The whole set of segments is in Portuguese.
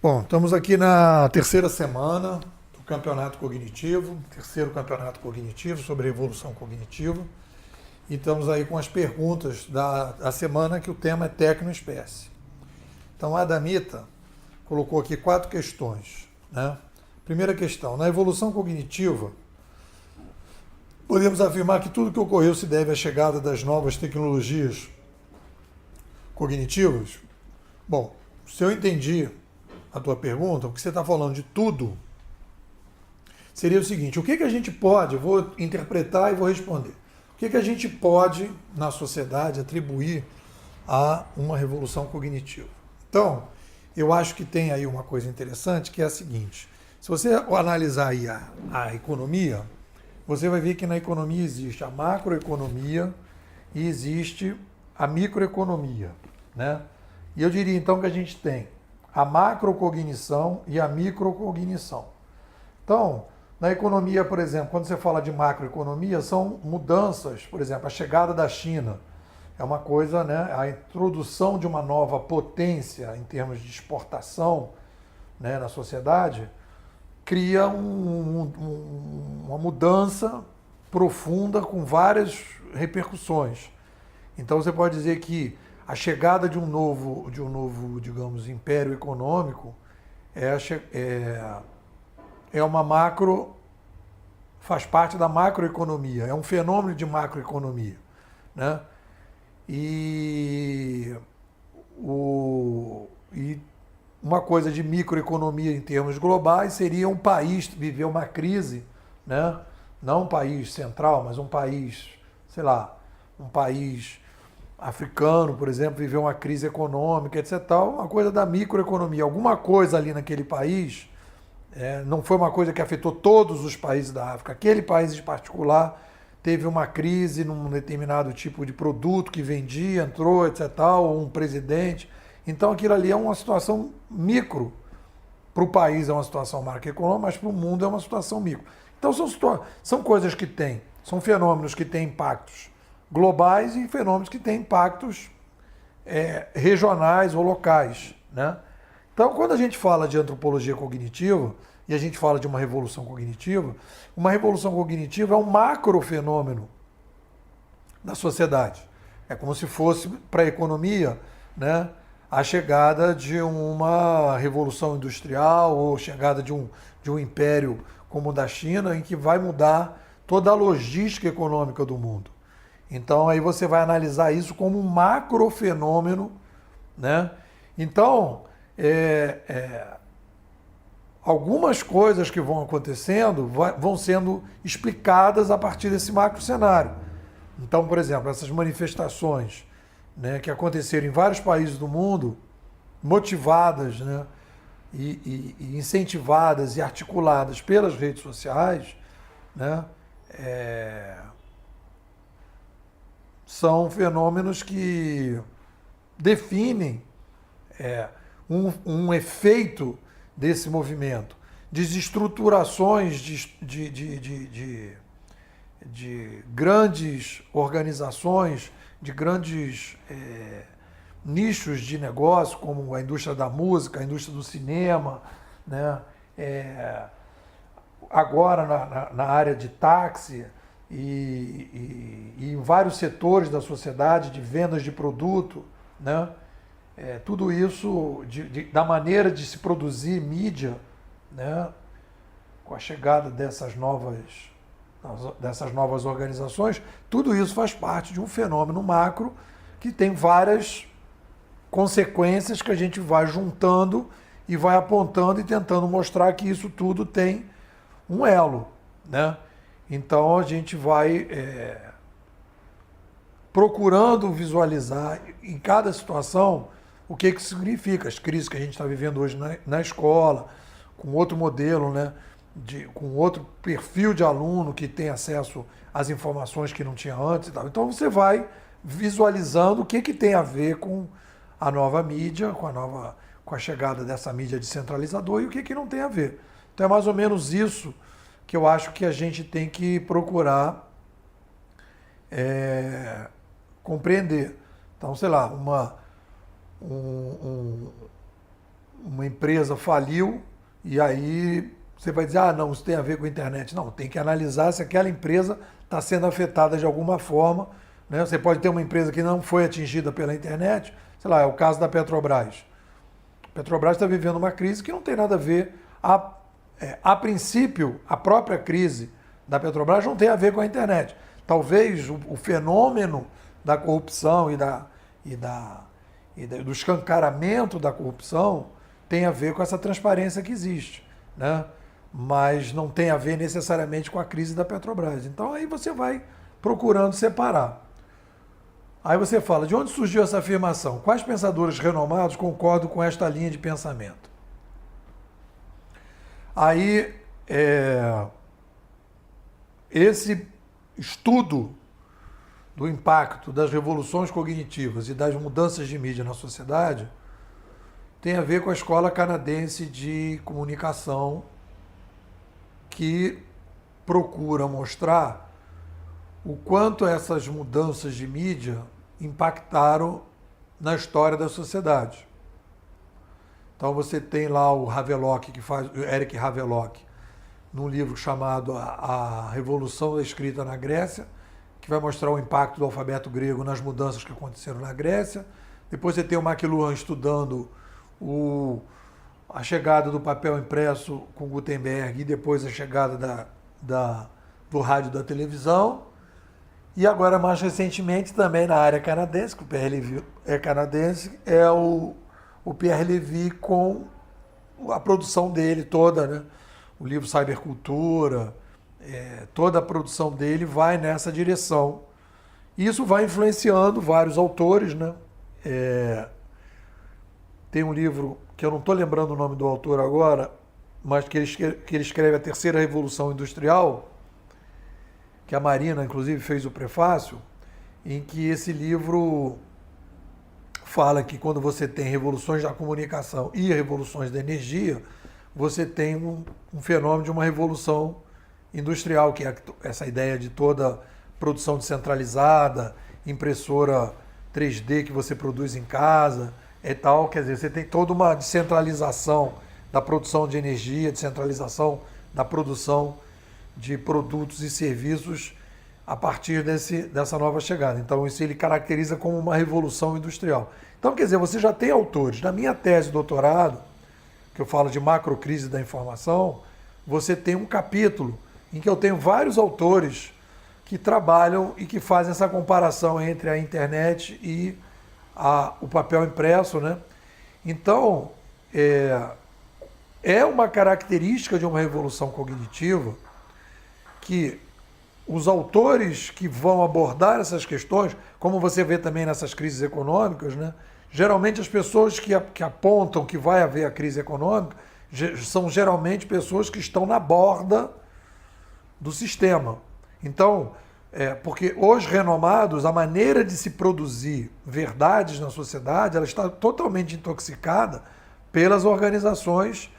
Bom, estamos aqui na terceira semana do Campeonato Cognitivo, terceiro Campeonato Cognitivo sobre evolução cognitiva. E estamos aí com as perguntas da semana, que o tema é tecnoespécie. Então, a Adamita colocou aqui 4 questões, né? Primeira questão: na evolução cognitiva, podemos afirmar que tudo que ocorreu se deve à chegada das novas tecnologias cognitivas? Bom, se eu entendi a tua pergunta, o que você está falando de tudo, seria o seguinte: o que a gente pode, eu vou interpretar e vou responder, o que a gente pode, na sociedade, atribuir a uma revolução cognitiva? Então, eu acho que tem aí uma coisa interessante, que é a seguinte: se você analisar aí a economia, você vai ver que na economia existe a macroeconomia e existe a microeconomia, né? E eu diria então que a gente tem a macrocognição e a microcognição. Então, na economia, por exemplo, quando você fala de macroeconomia, são mudanças, por exemplo, a chegada da China é uma coisa, né? A introdução de uma nova potência em termos de exportação, né, na sociedade, cria uma mudança profunda com várias repercussões. Então você pode dizer que a chegada de um novo, digamos, império econômico é uma macro, faz parte da macroeconomia, é um fenômeno de macroeconomia, né? E, e uma coisa de microeconomia em termos globais seria um país viver uma crise, né? Não um país central, mas um país, sei lá, um país africano, por exemplo, viver uma crise econômica, etc. Tal, uma coisa da microeconomia. Alguma coisa ali naquele país, não foi uma coisa que afetou todos os países da África. Aquele país em particular teve uma crise num determinado tipo de produto que vendia, entrou, etc. Tal, um presidente. Então aquilo ali é uma situação micro. Para o país é uma situação macroeconômica, mas para o mundo é uma situação micro. Então são coisas que têm, são fenômenos que têm impactos globais e fenômenos que têm impactos regionais ou locais, né? Então, quando a gente fala de antropologia cognitiva e a gente fala de uma revolução cognitiva é um macrofenômeno da sociedade. É como se fosse para a economia, né, a chegada de uma revolução industrial ou chegada de um império como o da China, em que vai mudar toda a logística econômica do mundo. Então aí você vai analisar isso como um macrofenômeno, né? Então, algumas coisas que vão acontecendo vão sendo explicadas a partir desse macro cenário. Então, por exemplo, essas manifestações, né, que aconteceram em vários países do mundo, motivadas, né, e incentivadas e articuladas pelas redes sociais, né, são fenômenos que definem um efeito desse movimento, desestruturações de grandes organizações, de grandes nichos de negócio, como a indústria da música, a indústria do cinema, né? Agora na área de táxi e em vários setores da sociedade, de vendas de produto, né? Tudo isso, da maneira de se produzir mídia, né? Com a chegada dessas novas organizações, tudo isso faz parte de um fenômeno macro que tem várias consequências que a gente vai juntando e vai apontando e tentando mostrar que isso tudo tem um elo, né? Então a gente vai procurando visualizar em cada situação o que significa as crises que a gente está vivendo hoje na escola, com outro modelo, né? Com outro perfil de aluno que tem acesso às informações que não tinha antes e tal. Então você vai visualizando o que tem a ver com a nova mídia, com a chegada dessa mídia descentralizadora e o que não tem a ver. Então é mais ou menos isso que eu acho que a gente tem que procurar compreender. Então, sei lá, uma empresa faliu e aí você vai dizer, ah, não, isso tem a ver com a internet. Não, tem que analisar se aquela empresa está sendo afetada de alguma forma, né? Você pode ter uma empresa que não foi atingida pela internet, sei lá, é o caso da Petrobras. A Petrobras está vivendo uma crise que não tem nada a ver. A princípio, a própria crise da Petrobras não tem a ver com a internet. Talvez o fenômeno da corrupção do escancaramento da corrupção tenha a ver com essa transparência que existe, né? Mas não tem a ver necessariamente com a crise da Petrobras. Então aí você vai procurando separar. Aí você fala, de onde surgiu essa afirmação? Quais pensadores renomados concordam com esta linha de pensamento? Aí, esse estudo do impacto das revoluções cognitivas e das mudanças de mídia na sociedade tem a ver com a Escola Canadense de Comunicação, que procura mostrar o quanto essas mudanças de mídia impactaram na história da sociedade. Então você tem lá o Havelock, o Eric Havelock, num livro chamado A Revolução da Escrita na Grécia, que vai mostrar o impacto do alfabeto grego nas mudanças que aconteceram na Grécia. Depois você tem o McLuhan estudando a chegada do papel impresso com Gutenberg e depois a chegada do rádio e da televisão. E agora, mais recentemente, também na área canadense, que o Pierre Levy é canadense, é o Pierre Levy com a produção dele toda, né? O livro Cybercultura, toda a produção dele vai nessa direção. E isso vai influenciando vários autores, né? Tem um livro que eu não estou lembrando o nome do autor agora, mas que ele escreve A Terceira Revolução Industrial, que a Marina, inclusive, fez o prefácio, em que esse livro fala que quando você tem revoluções da comunicação e revoluções da energia, você tem um fenômeno de uma revolução industrial, que é essa ideia de toda produção descentralizada, impressora 3D que você produz em casa e tal. Quer dizer, você tem toda uma descentralização da produção de energia, descentralização da produção de produtos e serviços a partir dessa nova chegada. Então, isso ele caracteriza como uma revolução industrial. Então, quer dizer, você já tem autores. Na minha tese de doutorado, que eu falo de macrocrise da informação, você tem um capítulo em que eu tenho vários autores que trabalham e que fazem essa comparação entre a internet e o papel impresso, né? Então, é uma característica de uma revolução cognitiva que os autores que vão abordar essas questões, como você vê também nessas crises econômicas, né? Geralmente as pessoas que apontam que vai haver a crise econômica são geralmente pessoas que estão na borda do sistema. Então, porque os renomados, a maneira de se produzir verdades na sociedade, ela está totalmente intoxicada pelas organizações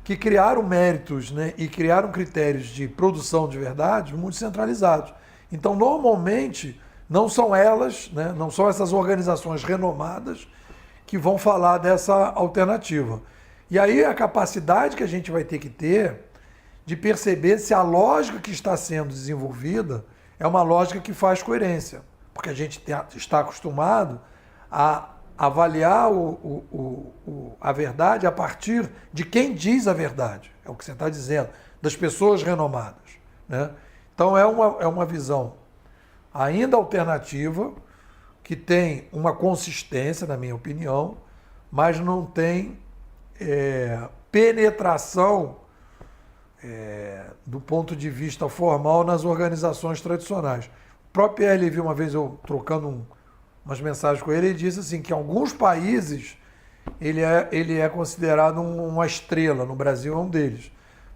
que criaram méritos, né, e criaram critérios de produção de verdade muito centralizados. Então, normalmente, não são elas, né, não são essas organizações renomadas que vão falar dessa alternativa. E aí a capacidade que a gente vai ter que ter de perceber se a lógica que está sendo desenvolvida é uma lógica que faz coerência, porque a gente está acostumado a avaliar a verdade a partir de quem diz a verdade, é o que você está dizendo, das pessoas renomadas, né? Então é uma visão ainda alternativa, que tem uma consistência, na minha opinião, mas não tem penetração do ponto de vista formal nas organizações tradicionais. O próprio Pierre Levy, uma vez eu trocando umas mensagens com ele, ele disse assim, que em alguns países ele é considerado uma estrela, no Brasil é um deles,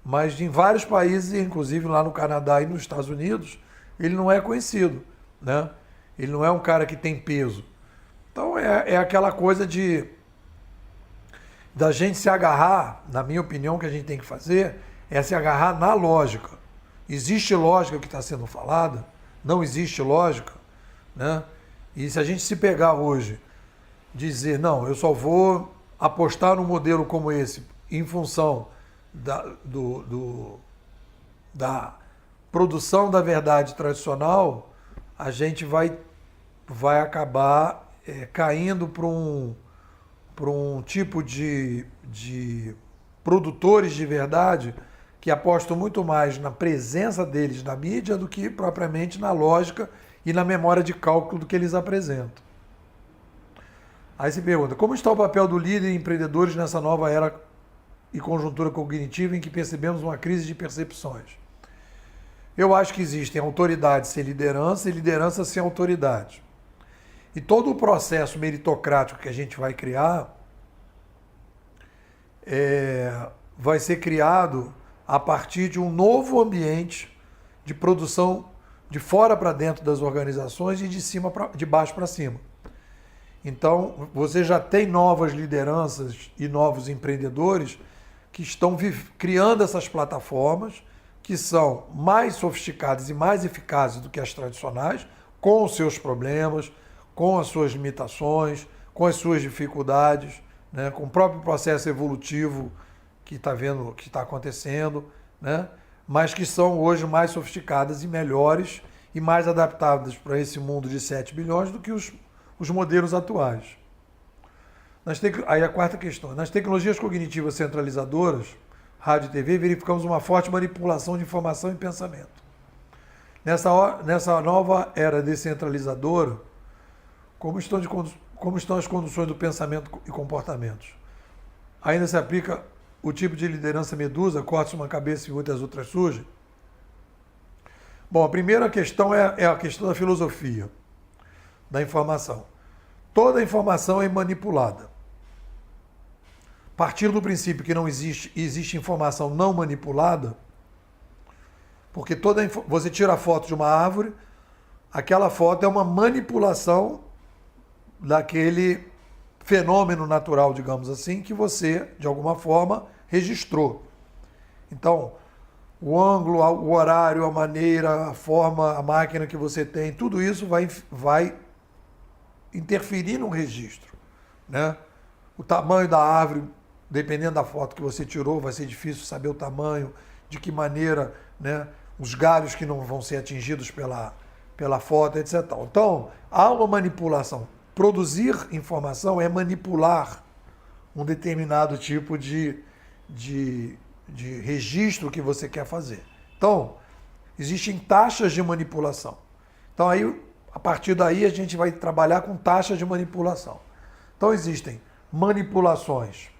mas em vários países, inclusive lá no Canadá e nos Estados Unidos, ele não é conhecido, né? Ele não é um cara que tem peso. Então é aquela coisa da gente se agarrar, na minha opinião, que a gente tem que fazer é se agarrar na lógica. Existe lógica que está sendo falada? Não existe lógica, né? E se a gente se pegar hoje, dizer, não, eu só vou apostar num modelo como esse, em função da produção da verdade tradicional, a gente vai acabar caindo para um tipo de produtores de verdade que apostam muito mais na presença deles na mídia do que propriamente na lógica e na memória de cálculo do que eles apresentam. Aí se pergunta, como está o papel do líder e empreendedores nessa nova era e conjuntura cognitiva em que percebemos uma crise de percepções? Eu acho que existem autoridades sem liderança e liderança sem autoridade. E todo o processo meritocrático que a gente vai criar vai ser criado a partir de um novo ambiente de produção de fora para dentro das organizações e de baixo para cima. Então, você já tem novas lideranças e novos empreendedores que estão criando essas plataformas que são mais sofisticadas e mais eficazes do que as tradicionais, com os seus problemas, com as suas limitações, com as suas dificuldades, né, com o próprio processo evolutivo que está acontecendo, né, mas que são hoje mais sofisticadas e melhores e mais adaptadas para esse mundo de 7 bilhões do que os modelos atuais. Aí a quarta questão. Nas tecnologias cognitivas centralizadoras, rádio e TV, verificamos uma forte manipulação de informação e pensamento. Nessa nova era descentralizadora, como estão as conduções do pensamento e comportamentos? Ainda se aplica o tipo de liderança medusa, corta uma cabeça e muitas outras surgem? Bom, a primeira questão é a questão da filosofia, da informação. Toda informação é manipulada. Partindo do princípio que não existe informação não manipulada, porque você tira a foto de uma árvore, aquela foto é uma manipulação daquele fenômeno natural, digamos assim, que você, de alguma forma, registrou. Então, o ângulo, o horário, a maneira, a forma, a máquina que você tem, tudo isso vai interferir no registro, né? O tamanho da árvore, dependendo da foto que você tirou, vai ser difícil saber o tamanho, de que maneira, né? Os galhos que não vão ser atingidos pela foto, etc. Então, há uma manipulação. Produzir informação é manipular um determinado tipo de registro que você quer fazer. Então, existem taxas de manipulação. Então, aí, a partir daí, a gente vai trabalhar com taxas de manipulação. Então, existem manipulações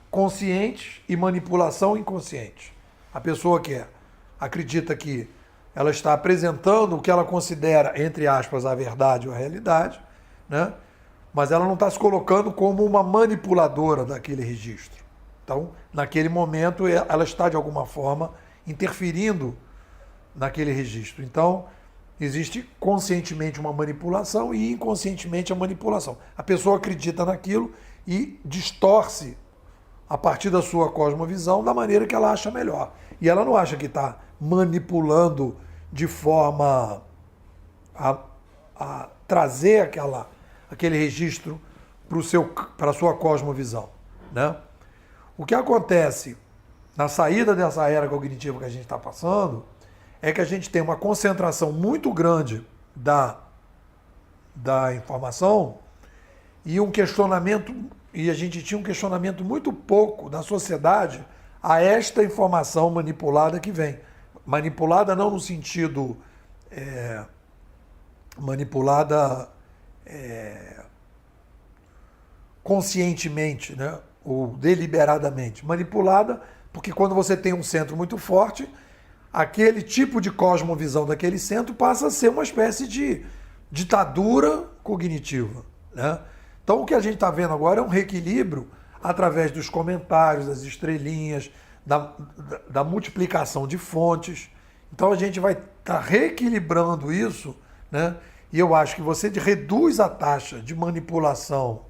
conscientes e manipulação inconsciente. A pessoa que acredita que ela está apresentando o que ela considera, entre aspas, a verdade ou a realidade, né? Mas ela não está se colocando como uma manipuladora daquele registro. Então, naquele momento, ela está, de alguma forma, interferindo naquele registro. Então, existe conscientemente uma manipulação e inconscientemente a manipulação. A pessoa acredita naquilo e distorce a partir da sua cosmovisão da maneira que ela acha melhor. E ela não acha que está manipulando de forma a trazer aquele registro para a sua cosmovisão, né? O que acontece na saída dessa era cognitiva que a gente está passando é que a gente tem uma concentração muito grande da informação e a gente tinha um questionamento muito pouco da sociedade a esta informação manipulada que vem. Manipulada não no sentido manipulada conscientemente, né? Ou deliberadamente. Manipulada porque quando você tem um centro muito forte, aquele tipo de cosmovisão daquele centro passa a ser uma espécie de ditadura cognitiva, né? Então o que a gente está vendo agora é um reequilíbrio através dos comentários, das estrelinhas, da multiplicação de fontes. Então a gente vai estar reequilibrando isso, né? E eu acho que você reduz a taxa de manipulação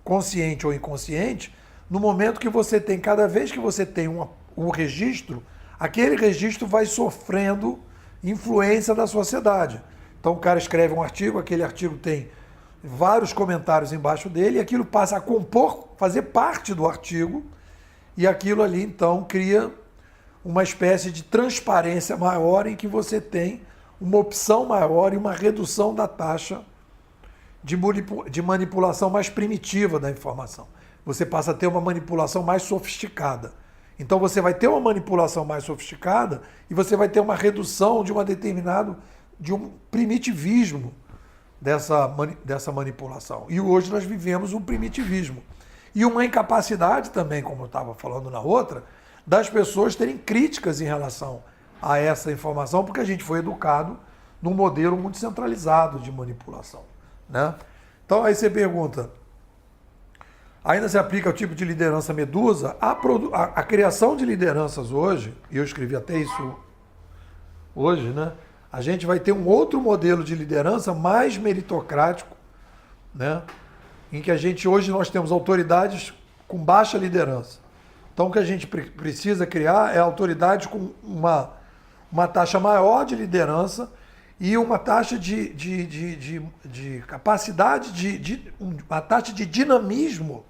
consciente ou inconsciente no momento que você tem, cada vez que você tem um registro, aquele registro vai sofrendo influência da sociedade. Então o cara escreve um artigo, aquele artigo tem vários comentários embaixo dele, e aquilo passa a compor, fazer parte do artigo, e aquilo ali então cria uma espécie de transparência maior em que você tem uma opção maior e uma redução da taxa de manipulação mais primitiva da informação. Você passa a ter uma manipulação mais sofisticada. Então você vai ter uma manipulação mais sofisticada e você vai ter uma redução de de um primitivismo dessa manipulação. E hoje nós vivemos um primitivismo. E uma incapacidade também, como eu estava falando na outra, das pessoas terem críticas em relação a essa informação, porque a gente foi educado num modelo muito centralizado de manipulação, né? Então aí você pergunta, ainda se aplica ao tipo de liderança medusa? A criação de lideranças hoje, e eu escrevi até isso hoje, né? A gente vai ter um outro modelo de liderança mais meritocrático, né? Em que hoje nós temos autoridades com baixa liderança. Então o que a gente precisa criar é autoridade com uma taxa maior de liderança e uma taxa de capacidade, uma taxa de dinamismo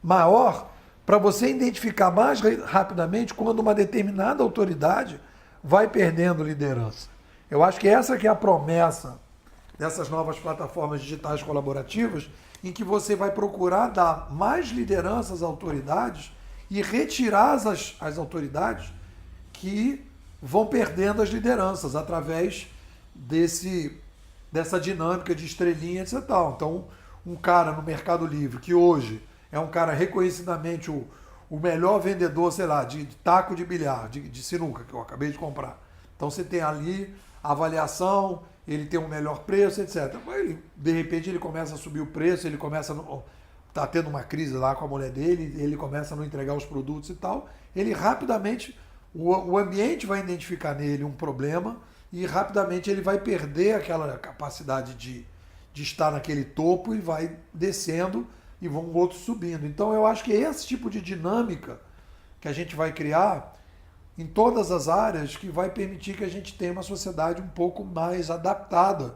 maior para você identificar mais rapidamente quando uma determinada autoridade vai perdendo liderança. Eu acho que essa que é a promessa dessas novas plataformas digitais colaborativas, em que você vai procurar dar mais liderança às autoridades e retirar as autoridades que vão perdendo as lideranças através dessa dinâmica de estrelinha, etc. Então, um cara no Mercado Livre que hoje é um cara reconhecidamente o melhor vendedor, sei lá, de taco de bilhar, de sinuca, que eu acabei de comprar. Então você tem ali a avaliação, ele tem um melhor preço, etc. Mas de repente ele começa a subir o preço, ele começa tá tendo uma crise lá com a mulher dele, ele começa a não entregar os produtos e tal. Ele rapidamente, o ambiente vai identificar nele um problema e rapidamente ele vai perder aquela capacidade de estar naquele topo e vai descendo e vão outros subindo. Então eu acho que é esse tipo de dinâmica que a gente vai criar em todas as áreas que vai permitir que a gente tenha uma sociedade um pouco mais adaptada,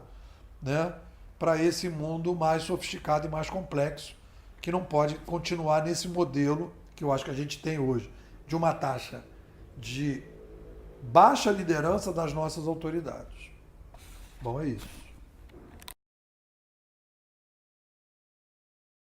né, para esse mundo mais sofisticado e mais complexo, que não pode continuar nesse modelo que eu acho que a gente tem hoje, de uma taxa de baixa liderança das nossas autoridades. Bom, é isso.